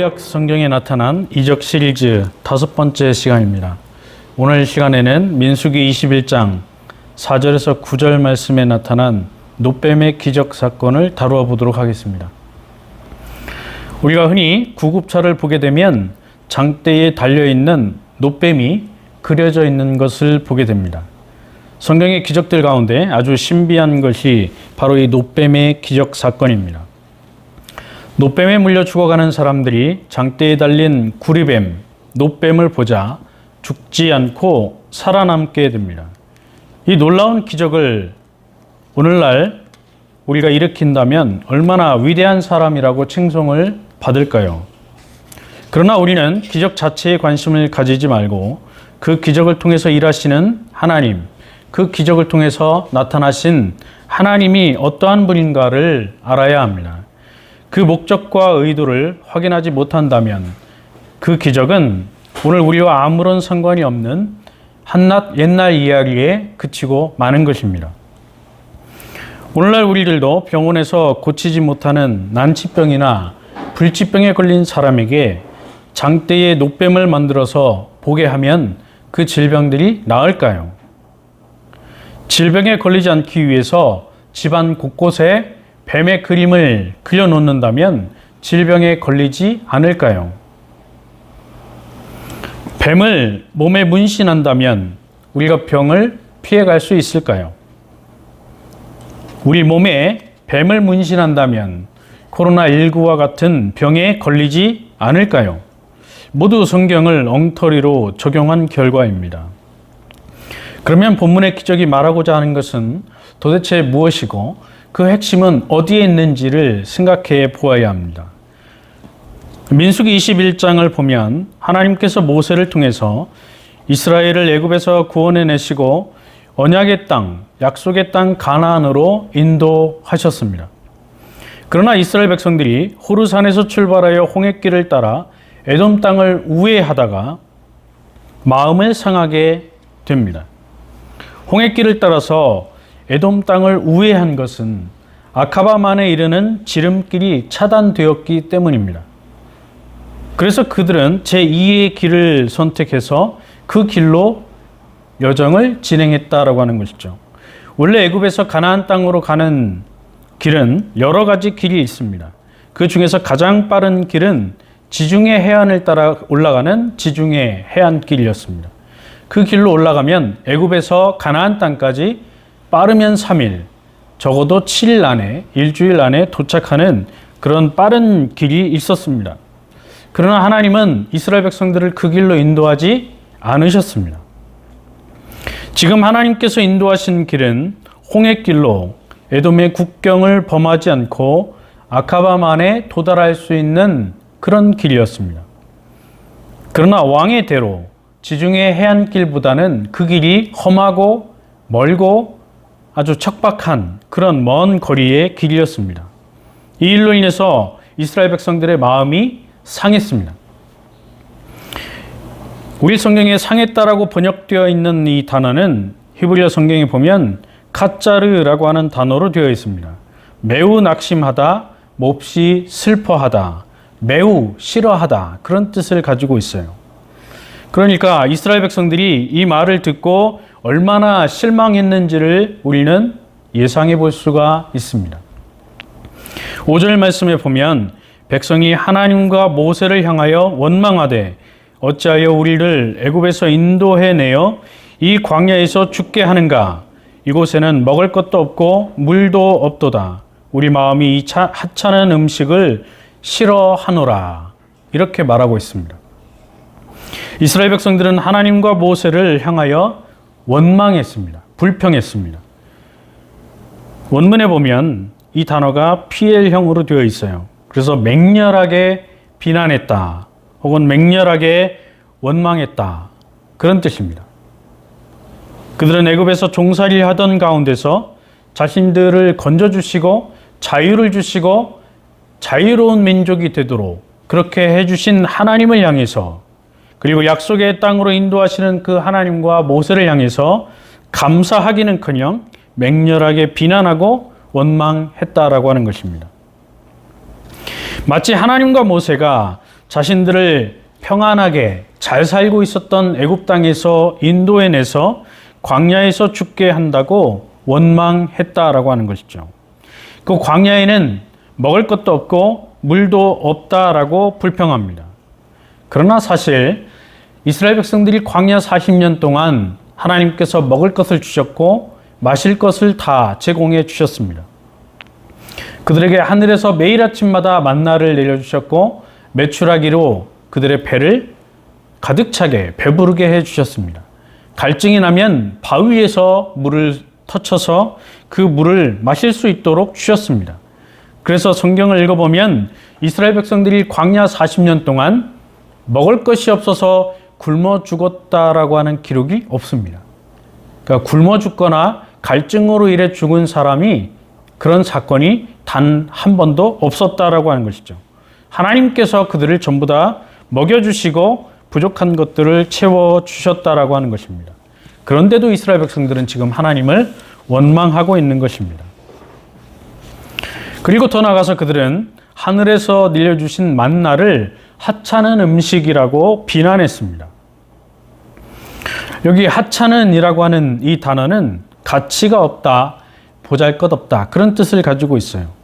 구약 성경에 나타난 이적 시리즈 5번째 시간입니다. 오늘 시간에는 민수기 21장 4절에서 9절 말씀에 나타난 놋뱀의 기적 사건을 다루어 보도록 하겠습니다. 우리가 흔히 구급차를 보게 되면 장대에 달려있는 놋뱀이 그려져 있는 것을 보게 됩니다. 성경의 기적들 가운데 아주 신비한 것이 바로 이 놋뱀의 기적 사건입니다. 놋뱀에 물려 죽어가는 사람들이 장대에 달린 구리뱀, 놋뱀을 보자 죽지 않고 살아남게 됩니다. 이 놀라운 기적을 오늘날 우리가 일으킨다면 얼마나 위대한 사람이라고 칭송을 받을까요? 그러나 우리는 기적 자체에 관심을 가지지 말고 그 기적을 통해서 일하시는 하나님, 그 기적을 통해서 나타나신 하나님이 어떠한 분인가를 알아야 합니다. 그 목적과 의도를 확인하지 못한다면 그 기적은 오늘 우리와 아무런 상관이 없는 한낱 옛날 이야기에 그치고 마는 것입니다. 오늘날 우리들도 병원에서 고치지 못하는 난치병이나 불치병에 걸린 사람에게 장대에 놋뱀을 만들어서 보게 하면 그 질병들이 나을까요? 질병에 걸리지 않기 위해서 집안 곳곳에 뱀의 그림을 그려놓는다면 질병에 걸리지 않을까요? 뱀을 몸에 문신한다면 우리가 병을 피해갈 수 있을까요? 우리 몸에 뱀을 문신한다면 코로나19와 같은 병에 걸리지 않을까요? 모두 성경을 엉터리로 적용한 결과입니다. 그러면 본문의 기적이 말하고자 하는 것은 도대체 무엇이고 그 핵심은 어디에 있는지를 생각해 보아야 합니다. 민수기 21장을 보면 하나님께서 모세를 통해서 이스라엘을 애굽에서 구원해내시고 언약의 땅, 약속의 땅 가나안으로 인도하셨습니다. 그러나 이스라엘 백성들이 호르산에서 출발하여 홍해길을 따라 에돔 땅을 우회하다가 마음을 상하게 됩니다. 홍해길을 따라서 에돔 땅을 우회한 것은 아카바만에 이르는 지름길이 차단되었기 때문입니다. 그래서 그들은 제2의 길을 선택해서 그 길로 여정을 진행했다라고 하는 것이죠. 원래 애굽에서 가나안 땅으로 가는 길은 여러 가지 길이 있습니다. 그 중에서 가장 빠른 길은 지중해 해안을 따라 올라가는 지중해 해안길이었습니다. 그 길로 올라가면 애굽에서 가나안 땅까지 빠르면 3일, 적어도 7일 안에, 일주일 안에 도착하는 그런 빠른 길이 있었습니다. 그러나 하나님은 이스라엘 백성들을 그 길로 인도하지 않으셨습니다. 지금 하나님께서 인도하신 길은 홍해길로 에돔의 국경을 범하지 않고 아카바만에 도달할 수 있는 그런 길이었습니다. 그러나 왕의 대로 지중해 해안길보다는 그 길이 험하고 멀고 아주 척박한 그런 먼 거리의 길이었습니다. 이 일로 인해서 이스라엘 백성들의 마음이 상했습니다. 우리 성경에 상했다라고 번역되어 있는 이 단어는 히브리어 성경에 보면 카짜르라고 하는 단어로 되어 있습니다. 매우 낙심하다, 몹시 슬퍼하다, 매우 싫어하다 그런 뜻을 가지고 있어요. 그러니까 이스라엘 백성들이 이 말을 듣고 얼마나 실망했는지를 우리는 예상해 볼 수가 있습니다. 5절 말씀에 보면 백성이 하나님과 모세를 향하여 원망하되 어찌하여 우리를 애굽에서 인도해내어 이 광야에서 죽게 하는가? 이곳에는 먹을 것도 없고 물도 없도다. 우리 마음이 이 하찮은 음식을 싫어하노라. 이렇게 말하고 있습니다. 이스라엘 백성들은 하나님과 모세를 향하여 원망했습니다. 불평했습니다. 원문에 보면 이 단어가 PL형으로 되어 있어요. 그래서 맹렬하게 비난했다. 혹은 맹렬하게 원망했다. 그런 뜻입니다. 그들은 애굽에서 종살이 하던 가운데서 자신들을 건져주시고 자유를 주시고 자유로운 민족이 되도록 그렇게 해주신 하나님을 향해서 그리고 약속의 땅으로 인도하시는 그 하나님과 모세를 향해서 감사하기는커녕 맹렬하게 비난하고 원망했다라고 하는 것입니다. 마치 하나님과 모세가 자신들을 평안하게 잘 살고 있었던 애굽 땅에서 인도해 내서 광야에서 죽게 한다고 원망했다라고 하는 것이죠. 그 광야에는 먹을 것도 없고 물도 없다라고 불평합니다. 그러나 사실 이스라엘 백성들이 광야 40년 동안 하나님께서 먹을 것을 주셨고 마실 것을 다 제공해 주셨습니다. 그들에게 하늘에서 매일 아침마다 만나를 내려주셨고 메추라기로 그들의 배를 가득 차게 배부르게 해주셨습니다. 갈증이 나면 바위에서 물을 터쳐서 그 물을 마실 수 있도록 주셨습니다. 그래서 성경을 읽어보면 이스라엘 백성들이 광야 40년 동안 먹을 것이 없어서 굶어 죽었다라고 하는 기록이 없습니다. 그러니까 굶어 죽거나 갈증으로 인해 죽은 사람이 그런 사건이 단 한 번도 없었다라고 하는 것이죠. 하나님께서 그들을 전부 다 먹여주시고 부족한 것들을 채워주셨다라고 하는 것입니다. 그런데도 이스라엘 백성들은 지금 하나님을 원망하고 있는 것입니다. 그리고 더 나아가서 그들은 하늘에서 내려주신 만나를 하찮은 음식이라고 비난했습니다. 여기 하찮은이라고 하는 이 단어는 가치가 없다, 보잘것없다 그런 뜻을 가지고 있어요.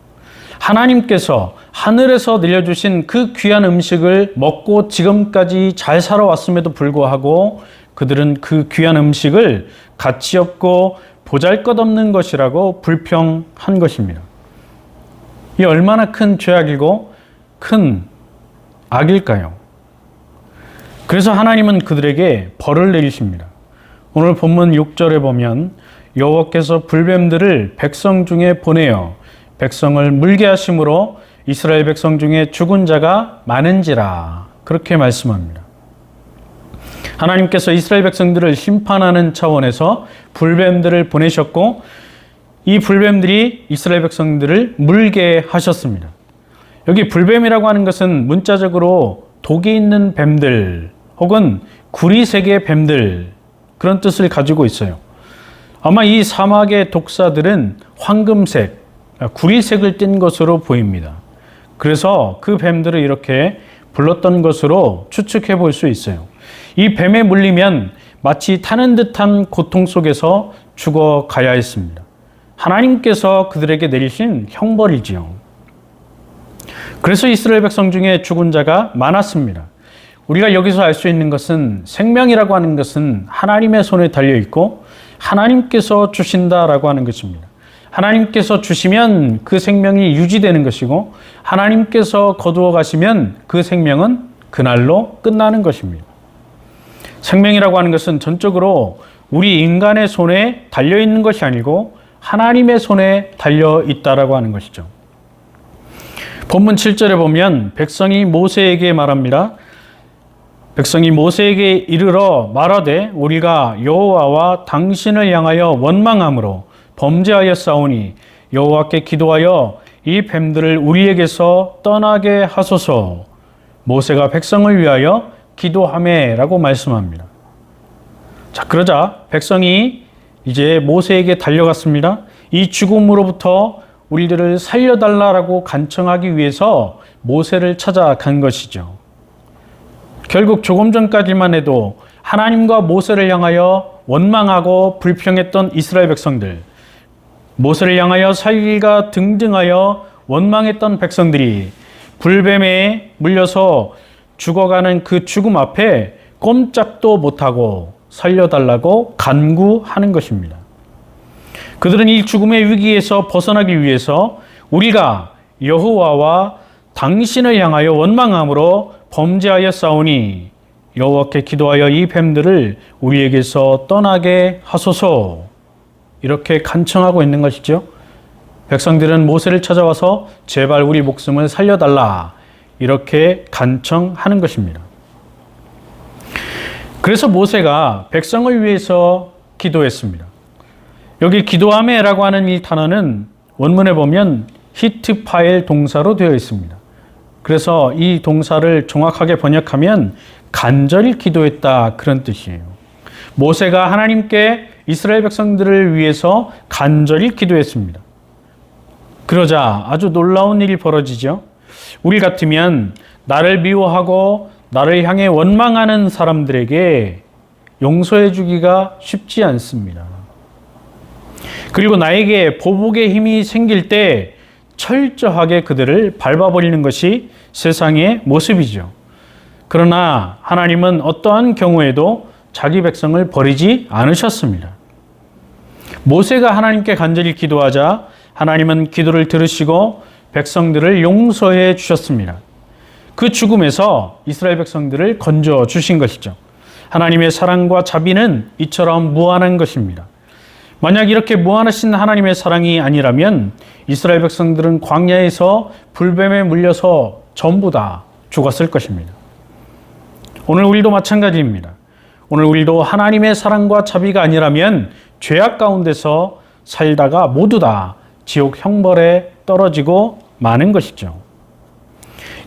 하나님께서 하늘에서 내려주신 그 귀한 음식을 먹고 지금까지 잘 살아왔음에도 불구하고 그들은 그 귀한 음식을 가치 없고 보잘것없는 것이라고 불평한 것입니다. 이 얼마나 큰 죄악이고 큰 악일까요? 그래서 하나님은 그들에게 벌을 내리십니다. 오늘 본문 6절에 보면 여호와께서 불뱀들을 백성 중에 보내어 백성을 물게 하심으로 이스라엘 백성 중에 죽은 자가 많은지라 그렇게 말씀합니다. 하나님께서 이스라엘 백성들을 심판하는 차원에서 불뱀들을 보내셨고 이 불뱀들이 이스라엘 백성들을 물게 하셨습니다. 여기 불뱀이라고 하는 것은 문자적으로 독이 있는 뱀들 혹은 구리색의 뱀들 그런 뜻을 가지고 있어요. 아마 이 사막의 독사들은 황금색, 구리색을 띤 것으로 보입니다. 그래서 그 뱀들을 이렇게 불렀던 것으로 추측해 볼 수 있어요. 이 뱀에 물리면 마치 타는 듯한 고통 속에서 죽어가야 했습니다. 하나님께서 그들에게 내리신 형벌이지요. 그래서 이스라엘 백성 중에 죽은 자가 많았습니다. 우리가 여기서 알 수 있는 것은 생명이라고 하는 것은 하나님의 손에 달려 있고 하나님께서 주신다라고 하는 것입니다. 하나님께서 주시면 그 생명이 유지되는 것이고 하나님께서 거두어 가시면 그 생명은 그날로 끝나는 것입니다. 생명이라고 하는 것은 전적으로 우리 인간의 손에 달려 있는 것이 아니고 하나님의 손에 달려 있다라고 하는 것이죠. 본문 7절에 보면 백성이 모세에게 말합니다. 백성이 모세에게 이르러 말하되 우리가 여호와와 당신을 향하여 원망함으로 범죄하였사오니 여호와께 기도하여 이 뱀들을 우리에게서 떠나게 하소서. 모세가 백성을 위하여 기도하매라고 말씀합니다. 자, 그러자 백성이 이제 모세에게 달려갔습니다. 이 죽음으로부터 우리들을 살려달라고 간청하기 위해서 모세를 찾아간 것이죠. 결국 조금 전까지만 해도 하나님과 모세를 향하여 원망하고 불평했던 이스라엘 백성들, 모세를 향하여 살기가 등등하여 원망했던 백성들이 불뱀에 물려서 죽어가는 그 죽음 앞에 꼼짝도 못하고 살려달라고 간구하는 것입니다. 그들은 이 죽음의 위기에서 벗어나기 위해서 우리가 여호와와 당신을 향하여 원망함으로 범죄하였사오니 여호와께 기도하여 이 뱀들을 우리에게서 떠나게 하소서. 이렇게 간청하고 있는 것이죠. 백성들은 모세를 찾아와서 제발 우리 목숨을 살려달라 이렇게 간청하는 것입니다. 그래서 모세가 백성을 위해서 기도했습니다. 여기 기도하매라고 하는 이 단어는 원문에 보면 히트파엘 동사로 되어 있습니다. 그래서 이 동사를 정확하게 번역하면 간절히 기도했다 그런 뜻이에요. 모세가 하나님께 이스라엘 백성들을 위해서 간절히 기도했습니다. 그러자 아주 놀라운 일이 벌어지죠. 우리 같으면 나를 미워하고 나를 향해 원망하는 사람들에게 용서해 주기가 쉽지 않습니다. 그리고 나에게 보복의 힘이 생길 때 철저하게 그들을 밟아버리는 것이 세상의 모습이죠. 그러나 하나님은 어떠한 경우에도 자기 백성을 버리지 않으셨습니다. 모세가 하나님께 간절히 기도하자 하나님은 기도를 들으시고 백성들을 용서해 주셨습니다. 그 죽음에서 이스라엘 백성들을 건져 주신 것이죠. 하나님의 사랑과 자비는 이처럼 무한한 것입니다. 만약 이렇게 무한하신 하나님의 사랑이 아니라면 이스라엘 백성들은 광야에서 불뱀에 물려서 전부 다 죽었을 것입니다. 오늘 우리도 마찬가지입니다. 오늘 우리도 하나님의 사랑과 자비가 아니라면 죄악 가운데서 살다가 모두 다 지옥 형벌에 떨어지고 마는 것이죠.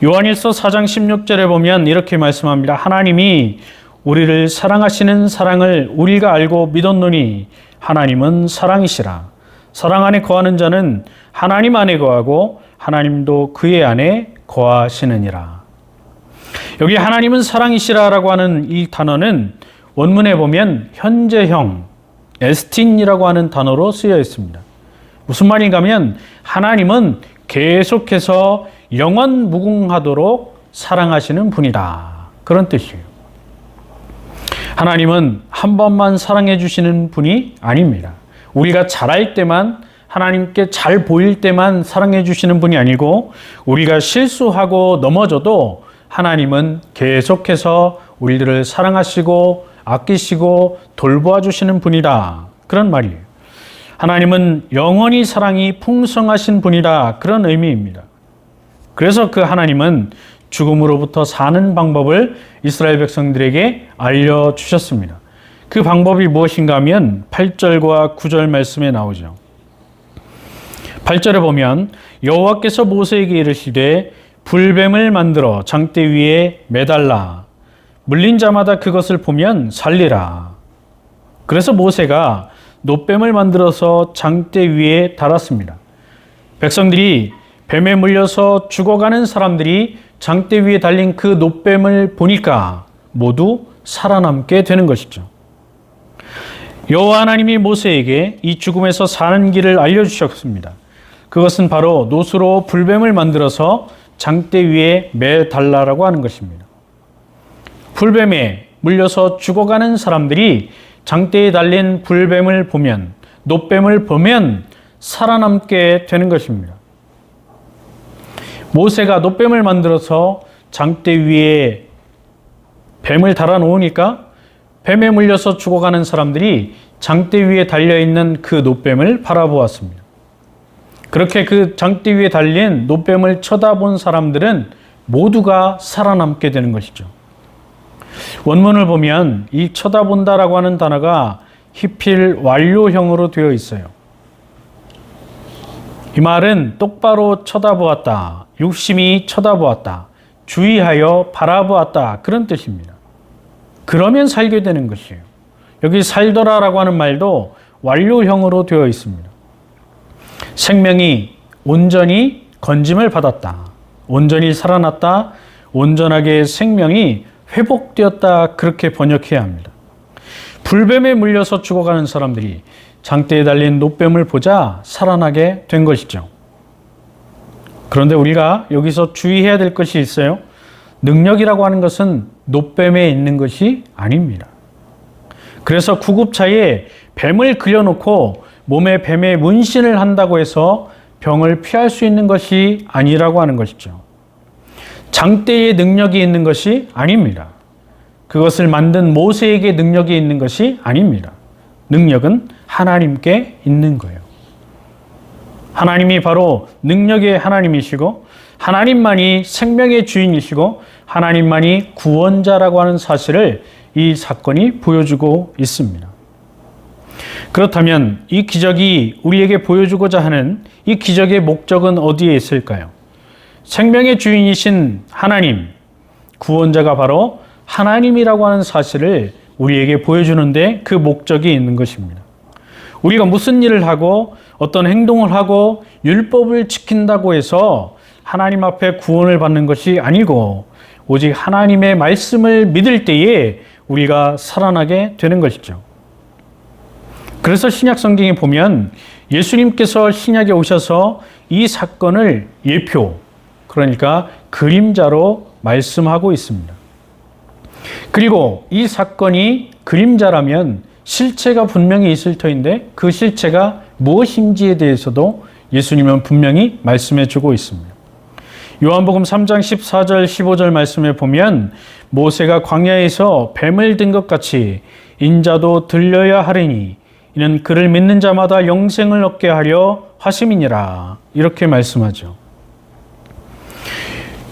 요한일서 4장 16절에 보면 이렇게 말씀합니다. 하나님이 우리를 사랑하시는 사랑을 우리가 알고 믿었노니 하나님은 사랑이시라. 사랑 안에 거하는 자는 하나님 안에 거하고 하나님도 그의 안에 거하시느니라. 여기 하나님은 사랑이시라라고 하는 이 단어는 원문에 보면 현재형 에스틴이라고 하는 단어로 쓰여 있습니다. 무슨 말인가 하면 하나님은 계속해서 영원 무궁하도록 사랑하시는 분이다. 그런 뜻이에요. 하나님은 한 번만 사랑해 주시는 분이 아닙니다. 우리가 잘할 때만, 하나님께 잘 보일 때만 사랑해 주시는 분이 아니고 우리가 실수하고 넘어져도 하나님은 계속해서 우리들을 사랑하시고 아끼시고 돌보아 주시는 분이다. 그런 말이에요. 하나님은 영원히 사랑이 풍성하신 분이다. 그런 의미입니다. 그래서 그 하나님은 죽음으로부터 사는 방법을 이스라엘 백성들에게 알려주셨습니다. 그 방법이 무엇인가 하면 8절과 9절 말씀에 나오죠. 8절에 보면 여호와께서 모세에게 이르시되 불뱀을 만들어 장대 위에 매달라 물린 자마다 그것을 보면 살리라. 그래서 모세가 놋뱀을 만들어서 장대 위에 달았습니다. 백성들이 뱀에 물려서 죽어가는 사람들이 장대 위에 달린 그 놋뱀을 보니까 모두 살아남게 되는 것이죠. 여호와 하나님이 모세에게 이 죽음에서 사는 길을 알려주셨습니다. 그것은 바로 놋으로 불뱀을 만들어서 장대 위에 매달라라고 하는 것입니다. 불뱀에 물려서 죽어가는 사람들이 장대에 달린 불뱀을 보면, 놋뱀을 보면 살아남게 되는 것입니다. 모세가 놋뱀을 만들어서 장대 위에 뱀을 달아 놓으니까 뱀에 물려서 죽어가는 사람들이 장대 위에 달려있는 그 놋뱀을 바라보았습니다. 그렇게 그 장대 위에 달린 놋뱀을 쳐다본 사람들은 모두가 살아남게 되는 것이죠. 원문을 보면 이 쳐다본다라고 하는 단어가 히필 완료형으로 되어 있어요. 이 말은 똑바로 쳐다보았다, 유심히 쳐다보았다, 주의하여 바라보았다, 그런 뜻입니다. 그러면 살게 되는 것이에요. 여기 살더라라고 하는 말도 완료형으로 되어 있습니다. 생명이 온전히 건짐을 받았다, 온전히 살아났다, 온전하게 생명이 회복되었다, 그렇게 번역해야 합니다. 불뱀에 물려서 죽어가는 사람들이 장대에 달린 놋뱀을 보자 살아나게 된 것이죠. 그런데 우리가 여기서 주의해야 될 것이 있어요. 능력이라고 하는 것은 놋뱀에 있는 것이 아닙니다. 그래서 구급차에 뱀을 그려놓고 몸에 뱀의 문신을 한다고 해서 병을 피할 수 있는 것이 아니라고 하는 것이죠. 장대에 능력이 있는 것이 아닙니다. 그것을 만든 모세에게 능력이 있는 것이 아닙니다. 능력은 하나님께 있는 거예요. 하나님이 바로 능력의 하나님이시고 하나님만이 생명의 주인이시고 하나님만이 구원자라고 하는 사실을 이 사건이 보여주고 있습니다. 그렇다면 이 기적이 우리에게 보여주고자 하는 이 기적의 목적은 어디에 있을까요? 생명의 주인이신 하나님, 구원자가 바로 하나님이라고 하는 사실을 우리에게 보여주는데 그 목적이 있는 것입니다. 우리가 무슨 일을 하고 어떤 행동을 하고 율법을 지킨다고 해서 하나님 앞에 구원을 받는 것이 아니고 오직 하나님의 말씀을 믿을 때에 우리가 살아나게 되는 것이죠. 그래서 신약 성경에 보면 예수님께서 신약에 오셔서 이 사건을 예표, 그러니까 그림자로 말씀하고 있습니다. 그리고 이 사건이 그림자라면 실체가 분명히 있을 터인데 그 실체가 무엇인지에 대해서도 예수님은 분명히 말씀해 주고 있습니다. 요한복음 3장 14절 15절 말씀에 보면 모세가 광야에서 뱀을 든 것 같이 인자도 들려야 하리니 이는 그를 믿는 자마다 영생을 얻게 하려 하심이니라, 이렇게 말씀하죠.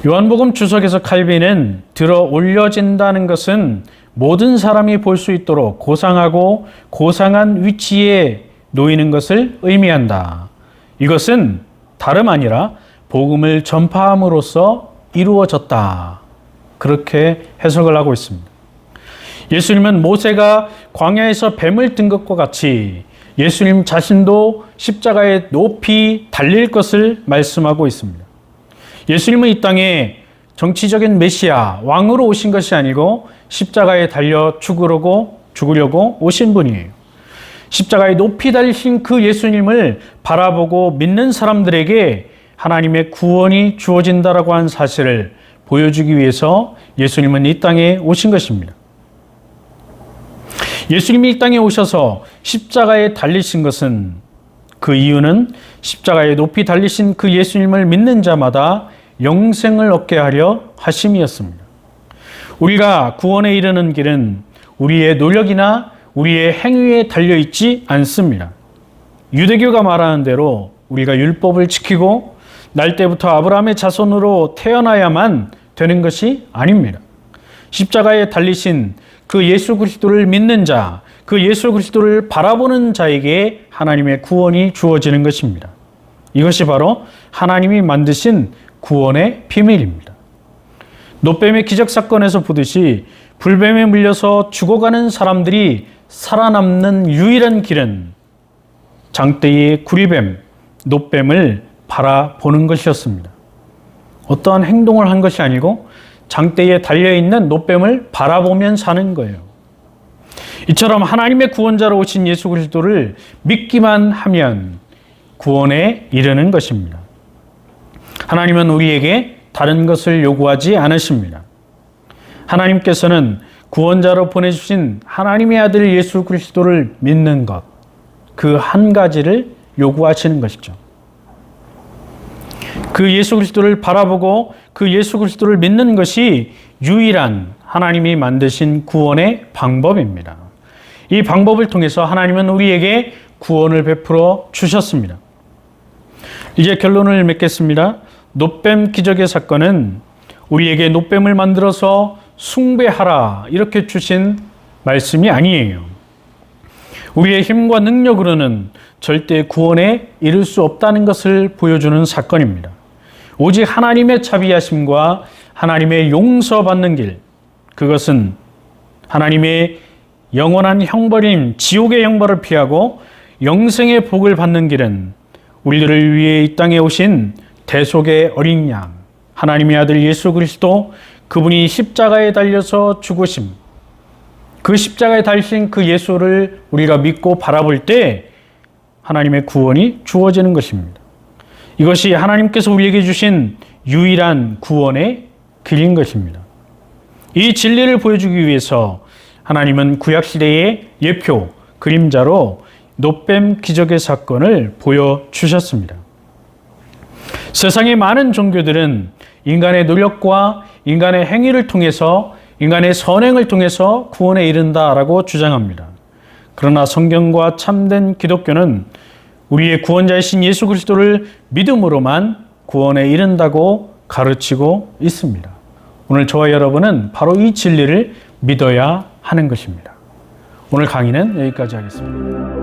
요한복음 주석에서 칼빈은 들어 올려진다는 것은 모든 사람이 볼 수 있도록 고상하고 고상한 위치에 놓이는 것을 의미한다. 이것은 다름 아니라 복음을 전파함으로써 이루어졌다, 그렇게 해석을 하고 있습니다. 예수님은 모세가 광야에서 뱀을 든 것과 같이 예수님 자신도 십자가에 높이 달릴 것을 말씀하고 있습니다. 예수님은 이 땅에 정치적인 메시아, 왕으로 오신 것이 아니고 십자가에 달려 죽으려고 오신 분이에요. 십자가에 높이 달리신 그 예수님을 바라보고 믿는 사람들에게 하나님의 구원이 주어진다라고 한 사실을 보여주기 위해서 예수님은 이 땅에 오신 것입니다. 예수님이 이 땅에 오셔서 십자가에 달리신 것은, 그 이유는 십자가에 높이 달리신 그 예수님을 믿는 자마다 영생을 얻게 하려 하심이었습니다. 우리가 구원에 이르는 길은 우리의 노력이나 우리의 행위에 달려있지 않습니다. 유대교가 말하는 대로 우리가 율법을 지키고 날 때부터 아브라함의 자손으로 태어나야만 되는 것이 아닙니다. 십자가에 달리신 그 예수 그리스도를 믿는 자, 그 예수 그리스도를 바라보는 자에게 하나님의 구원이 주어지는 것입니다. 이것이 바로 하나님이 만드신 구원의 비밀입니다. 노뱀의 기적사건에서 보듯이 불뱀에 물려서 죽어가는 사람들이 살아남는 유일한 길은 장대의 구리뱀, 노뱀을 바라보는 것이었습니다. 어떠한 행동을 한 것이 아니고 장대에 달려있는 노뱀을 바라보면 사는 거예요. 이처럼 하나님의 구원자로 오신 예수 그리스도를 믿기만 하면 구원에 이르는 것입니다. 하나님은 우리에게 다른 것을 요구하지 않으십니다. 하나님께서는 구원자로 보내주신 하나님의 아들 예수 그리스도를 믿는 것, 그 한 가지를 요구하시는 것이죠. 그 예수 그리스도를 바라보고 그 예수 그리스도를 믿는 것이 유일한 하나님이 만드신 구원의 방법입니다. 이 방법을 통해서 하나님은 우리에게 구원을 베풀어 주셨습니다. 이제 결론을 맺겠습니다. 노뱀 기적의 사건은 우리에게 노뱀을 만들어서 숭배하라 이렇게 주신 말씀이 아니에요. 우리의 힘과 능력으로는 절대 구원에 이를 수 없다는 것을 보여주는 사건입니다. 오직 하나님의 자비하심과 하나님의 용서받는 길, 그것은 하나님의 영원한 형벌인 지옥의 형벌을 피하고 영생의 복을 받는 길은 우리들을 위해 이 땅에 오신 대속의 어린 양, 하나님의 아들 예수 그리스도, 그분이 십자가에 달려서 죽으심, 그 십자가에 달리신 그 예수를 우리가 믿고 바라볼 때 하나님의 구원이 주어지는 것입니다. 이것이 하나님께서 우리에게 주신 유일한 구원의 길인 것입니다. 이 진리를 보여주기 위해서 하나님은 구약시대의 예표, 그림자로 노뱀 기적의 사건을 보여주셨습니다. 세상의 많은 종교들은 인간의 노력과 인간의 행위를 통해서, 인간의 선행을 통해서 구원에 이른다라고 주장합니다. 그러나 성경과 참된 기독교는 우리의 구원자이신 예수 그리스도를 믿음으로만 구원에 이른다고 가르치고 있습니다. 오늘 저와 여러분은 바로 이 진리를 믿어야 하는 것입니다. 오늘 강의는 여기까지 하겠습니다.